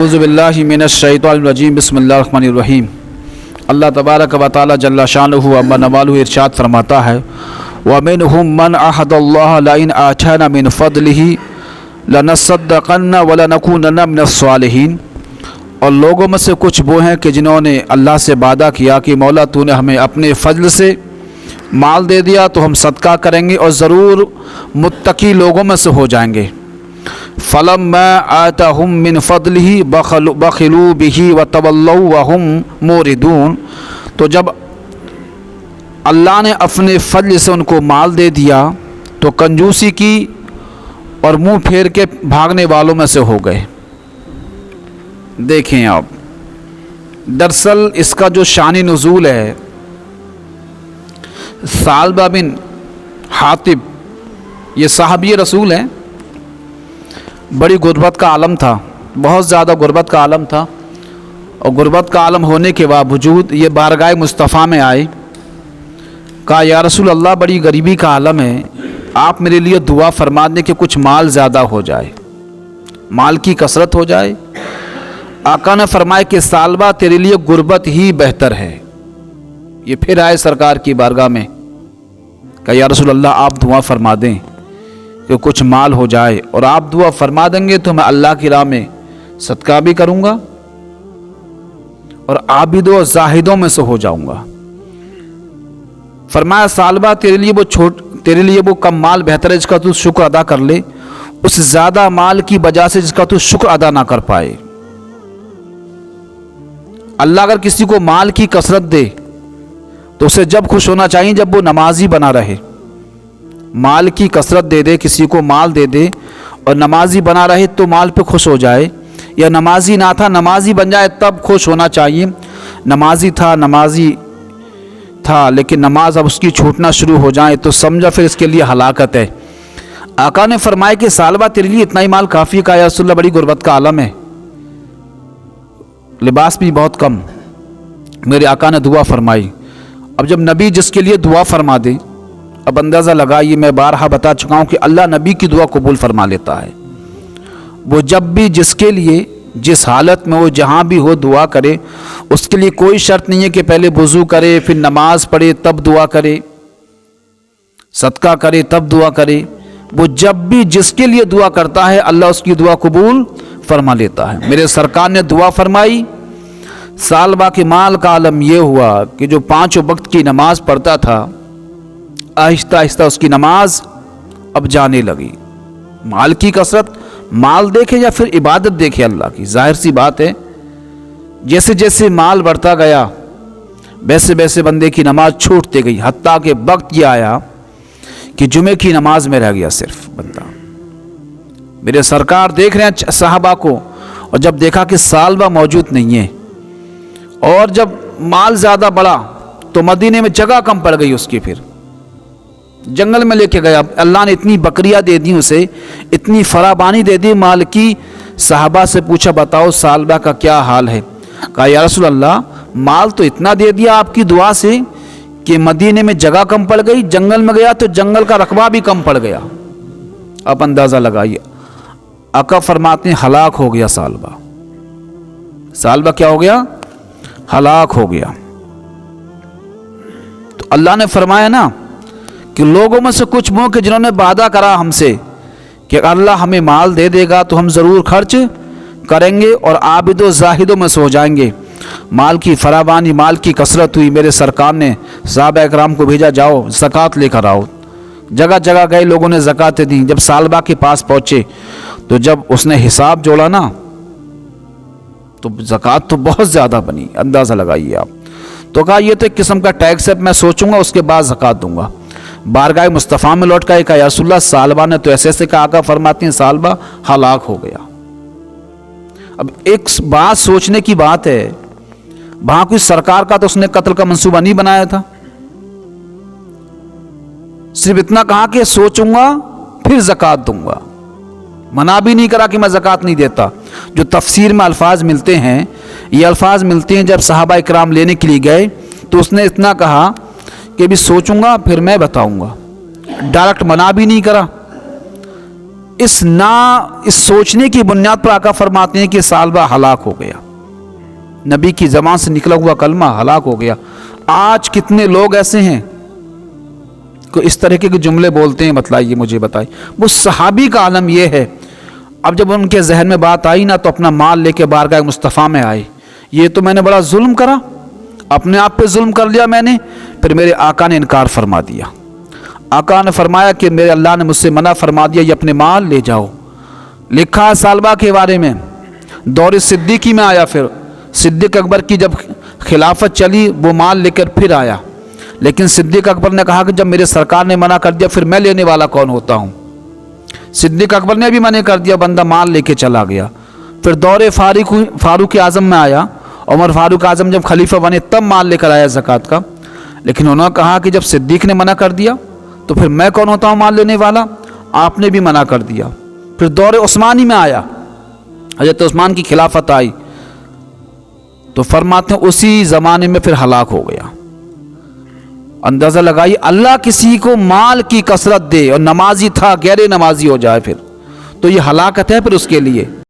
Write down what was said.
औज़ुबिल्लाहि मिनश्शैतानिर्रजीम बिस्मिल्लाहिर्रहमानिर्रहीम। अल्लाह तबारक व तआला जल्ला शानुहु अम्मा नवालुहु इरशाद फरमाता है, व मिनहुम मन अहदल्लाह लइन आताना मिन फदलिही लनसद्दक़न्ना व लनकूनन्ना मिनस्सालिहीन। और लोगों में से कुछ वो हैं कि जिन्होंने अल्लाह से वादा किया कि मौला तूने हमें अपने फजल से माल दे दिया तो हम सदका करेंगे और ज़रूर मुत्तकी लोगों में से हो जाएंगे। फलम्मा आताहुम मिन फदलिही बखिलू बिही व तवल्लौ व हुम मुरिदून। तो जब अल्लाह ने अपने फजल से उनको माल दे दिया तो कंजूसी की और मुंह फेर के भागने वालों में से हो गए। देखें आप, दरअसल इसका जो शानी नुज़ूल है, सालबा बिन हातिब ये साहबी रसूल हैं। बड़ी गुर्बत का आलम था, बहुत ज़्यादा गुर्बत का आलम था। और गुर्बत का आलम होने के बावजूद ये बारगाह मुस्तफ़ा में आए, कहा या रसूल अल्लाह बड़ी गरीबी का आलम है, आप मेरे लिए दुआ फरमा दें कि कुछ माल ज़्यादा हो जाए, माल की कसरत हो जाए। आका ने फरमाया कि सालबा तेरे लिए गुर्बत ही बेहतर है। ये फिर आए सरकार की बारगाह में, कहा या रसूल अल्लाह आप दुआ फरमा दें कि कुछ माल हो जाए, और आप दुआ फरमा देंगे तो मैं अल्लाह की राह में सदका भी करूंगा और आबिदों और जाहिदों में से हो जाऊंगा। फरमाया सालबा तेरे लिए वो कम माल बेहतर है जिसका तू शुक्र अदा कर ले, उस ज्यादा माल की वजह से जिसका तू शुक्र अदा ना कर पाए। अल्लाह अगर किसी को माल की कसरत दे तो उसे जब खुश होना चाहिए जब वो नमाजी बना रहे। माल की कसरत दे दे, किसी को माल दे दे और नमाजी बना रहे तो माल पे खुश हो जाए, या नमाजी ना था नमाजी बन जाए तब खुश होना चाहिए। नमाजी था लेकिन नमाज अब उसकी छूटना शुरू हो जाए तो समझा फिर इसके लिए हलाकत है। आका ने फरमाया कि सालबा तेरे लिए इतना ही माल काफ़ी का, या रसूलल्लाह बड़ी गुर्बत का आलम है, लिबास भी बहुत कम। मेरे आका ने दुआ फरमाई। अब जब नबी जिसके लिए दुआ फरमा दे, अब अंदाज़ा लगाइए, मैं बारहा बता चुका हूँ कि अल्लाह नबी की दुआ कबूल फरमा लेता है। वो जब भी जिसके लिए जिस हालत में वो जहाँ भी हो दुआ करे, उसके लिए कोई शर्त नहीं है कि पहले वज़ू करे फिर नमाज पढ़े तब दुआ करे, सदका करे तब दुआ करे। वो जब भी जिसके लिए दुआ करता है अल्लाह उसकी दुआ कबूल फरमा लेता है। मेरे सरकार ने दुआ फरमाई। सालबा के माल का आलम यह हुआ कि जो 5 वक्त की नमाज पढ़ता था, आहिस्ता आहिस्ता उसकी नमाज अब जाने लगी। माल की कसरत, माल देखे या फिर इबादत देखे अल्लाह की, जाहिर सी बात है जैसे जैसे माल बढ़ता गया वैसे वैसे बंदे की नमाज छूटती गई। हत्ता के वक्त ये आया कि जुमे की नमाज में रह गया सिर्फ बंदा। मेरे सरकार देख रहे हैं साहबा को, और जब देखा कि सालबा मौजूद नहीं है और जब माल ज़्यादा बढ़ा तो मदीने में जगह कम पड़ गई उसकी, फिर जंगल में लेके गया। अल्लाह ने इतनी बकरियां दे दी उसे, इतनी फराबानी दे दी माल की। साहबा से पूछा बताओ सालबा का क्या हाल है? कहा या रसूल अल्लाह माल तो इतना दे दिया आपकी दुआ से कि मदीने में जगह कम पड़ गई, जंगल में गया तो जंगल का रकबा भी कम पड़ गया। आप अंदाज़ा लगाइए, आका फरमाते हैं हलाक हो गया सालबा। सालबा क्या हो गया? हलाक हो गया। तो अल्लाह ने फरमाया ना कि लोगों में से कुछ वो कि जिन्होंने वादा करा हमसे कि अल्लाह हमें माल दे देगा तो हम ज़रूर खर्च करेंगे और आबिदो जाहिदों में से हो जाएंगे। माल की फराबानी, माल की कसरत हुई। मेरे सरकार ने सहाबा इकराम को भेजा, जाओ ज़कात लेकर आओ। जगह जगह गए, लोगों ने ज़कातें दी। जब सालबा के पास पहुँचे तो जब उसने हिसाब जोड़ा ना तो ज़कात तो बहुत ज़्यादा बनी, अंदाज़ा लगाइए आप। तो कहा यह तो एक किस्म का टैक्स है, मैं सोचूंगा उसके बाद ज़कात दूंगा। बारगाह मुस्तफ़ा में लौट कर कहा या रसूलल्लाह सालबा ने तो ऐसे ऐसे कहा। आका फरमाते हैं सालबा हलाक हो गया। अब एक बात सोचने की बात है, वहां कोई सरकार का तो उसने कत्ल का मंसूबा नहीं बनाया था, सिर्फ इतना कहा कि सोचूंगा फिर ज़कात दूंगा। मना भी नहीं करा कि मैं ज़कात नहीं देता। जो तफसीर में अल्फाज मिलते हैं, ये अल्फाज मिलते हैं जब सहाबा इकराम लेने के लिए गए तो उसने इतना कहा कि भी सोचूंगा फिर मैं बताऊंगा। डायरेक्ट मना भी नहीं करा, اس سوچنے کی بنیاد پر آقا فرماتے ہیں کہ سالبہ ہلاک ہو گیا، نبی کی زبان سے نکلا ہوا کلمہ ہلاک ہو گیا۔ آج کتنے لوگ ایسے ہیں کہ اس طرح کے جملے بولتے ہیں؟ بتلائیے، مجھے بتائیے۔ وہ صحابی کا عالم یہ ہے، اب جب ان کے ذہن میں بات آئی نا تو اپنا مال لے کے بارگاہ مصطفیٰ میں آئے، یہ تو میں نے بڑا ظلم کرا، اپنے آپ پہ ظلم کر لیا میں نے۔ پھر میرے آقا نے انکار فرما دیا۔ آقا نے فرمایا کہ میرے اللہ نے مجھ سے منع فرما دیا، یہ اپنے مال لے جاؤ۔ لکھا ہے سالبہ کے بارے میں، دور صدیقی میں آیا، پھر صدیق اکبر کی جب خلافت چلی وہ مال لے کر پھر آیا، لیکن صدیق اکبر نے کہا کہ جب میرے سرکار نے منع کر دیا پھر میں لینے والا کون ہوتا ہوں؟ صدیق اکبر نے بھی منع کر دیا، بندہ مال لے کے چلا گیا۔ پھر دور فاروق اعظم میں آیا، عمر فاروق اعظم جب خلیفہ بنے تب مال لے کر آیا زکوٰۃ کا، لیکن انہوں نے کہا کہ جب صدیق نے منع کر دیا تو پھر میں کون ہوتا ہوں مال لینے والا؟ آپ نے بھی منع کر دیا۔ پھر دور عثمانی میں آیا، حضرت عثمان کی خلافت آئی تو فرماتے ہیں اسی زمانے میں پھر ہلاک ہو گیا۔ اندازہ لگائیے، اللہ کسی کو مال کی کثرت دے اور نمازی تھا غیر نمازی ہو جائے پھر تو یہ ہلاکت ہے پھر اس کے لیے۔